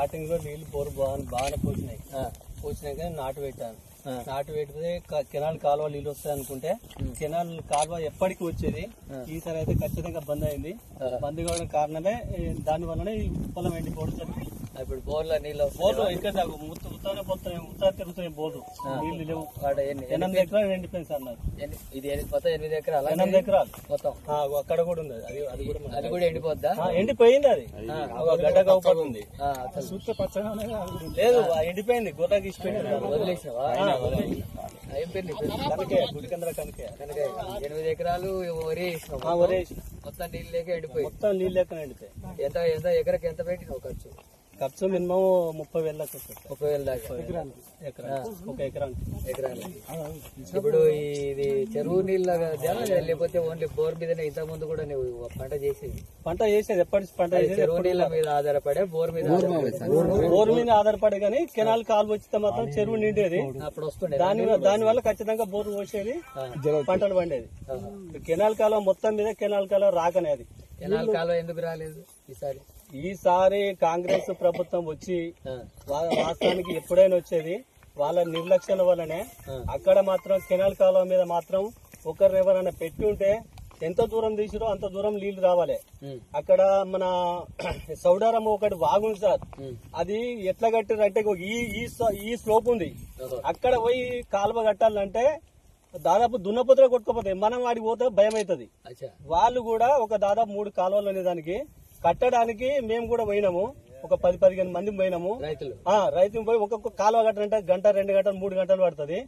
Starting లో నీళ్లు bore బాగానే పోసినాక నాటు పెట్టాను. నాటు పెడితే కెనాల్ కాలువ నీళ్ళు వస్తాయి అనుకుంటే కెనాల్ కాలువ ఎప్పటికీ వచ్చేది. ఈసారి అయితే ఖచ్చితంగా బంద్ అయింది. బంద్ కావడం కారణమే దాని వల్లనే ఈ పొలం ఎండిపోవడం జరిగింది. ఇప్పుడు బోర్ల నీళ్ళు బోర్లు ఇంకా ఉత్తర తిరుగుతున్నాయి బోర్లు, నీళ్లు లేవు. 8 ఎకరాలు ఎండిపోయింది సార్ నాకు. ఇది మొత్తం 8 ఎకరాలు 8 ఎకరాలు మొత్తం. అక్కడ కూడా ఉంది, అది కూడా ఎండిపోద్దా? ఎండిపోయింది. అది గడ్డ కవుపడుతుంది. లేదు ఎండిపోయింది, గొర్రెకి ఇచ్చిపోయింది. వదిలేసినవా? గుడి కింద కనకే 8 ఎకరాలు వరి మొత్తం నీళ్ళు లేక ఎండిపోయి మొత్తం నీళ్ళు లేక ఎండిపోయి. ఎంత ఎకరకి ఎంత పెట్టినావు ఖర్చు మినిమం 30,000 దాకా 30,000 దాకా ఒక ఎకరానికి. ఇప్పుడు ఇది చెరువు నీళ్ళ లేకపోతే ఓన్లీ బోర్ మీదనే ఇంత ముందు కూడా నువ్వు పంట చేసేది ఎప్పటి పంట చెరువు నీళ్ళ మీద ఆధారపడే బోర్ మీద ఆధారపడే కానీ కెనాల్ కాలు వచ్చితే మాత్రం చెరువు నిండేది. అప్పుడు వస్తుండే దాని వల్ల ఖచ్చితంగా బోర్ పోసేది, పంటలు పండేది. కెనాల్ కాలువ మొత్తం మీద కెనాల్ కాలువ రాకనేది. కెనాల్ కాలువ ఎందుకు రాలేదు ఈసారి కాంగ్రెస్ ప్రభుత్వం వచ్చి రాష్ట్రానికి ఎప్పుడైనా వచ్చేది వాళ్ళ నిర్లక్ష్యం వల్లనే. అక్కడ మాత్రం కెనాల్ కాలువ మీద మాత్రం ఒకరు ఎవరైనా పెట్టి ఉంటే ఎంత దూరం తీసిరో అంత దూరం నీళ్లు రావాలి. అక్కడ మన సౌడారం ఒకటి వాగుంది సార్, అది ఎట్లా కట్టారు అంటే ఈ స్లోప్ ఉంది, అక్కడ పోయి కాలువ కట్టాలంటే దాదాపు దున్నపోతలో కొట్టుకోపోతాయి. మనం వాడికి పోతే భయం అవుతుంది. వాళ్ళు కూడా ఒక దాదాపు 3 కాలువలు అనే దానికి కట్టడానికి మేము కూడా పోయినాము. ఒక 10-15 మంది పోయినాము రైతులు పోయి ఒక్కొక్క కాలువ కట్టాలంటే 1 గంట 2 గంటలు 3 గంటలు పడుతుంది.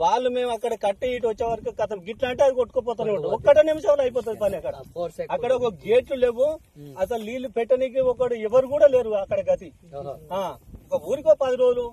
వాళ్ళు మేము అక్కడ కట్టి ఇటు వచ్చే వరకు కథ గిట్లా అంటే అది కొట్టుకుపోతానే ఉంటుంది. 1 నిమిషంలో అయిపోతుంది పని. అక్కడ ఒక గేట్లు లేవు, అసలు నీళ్లు పెట్టడానికి ఎవరు కూడా లేరు అక్కడ గతి. ఒక ఊరికో 10 రోజులు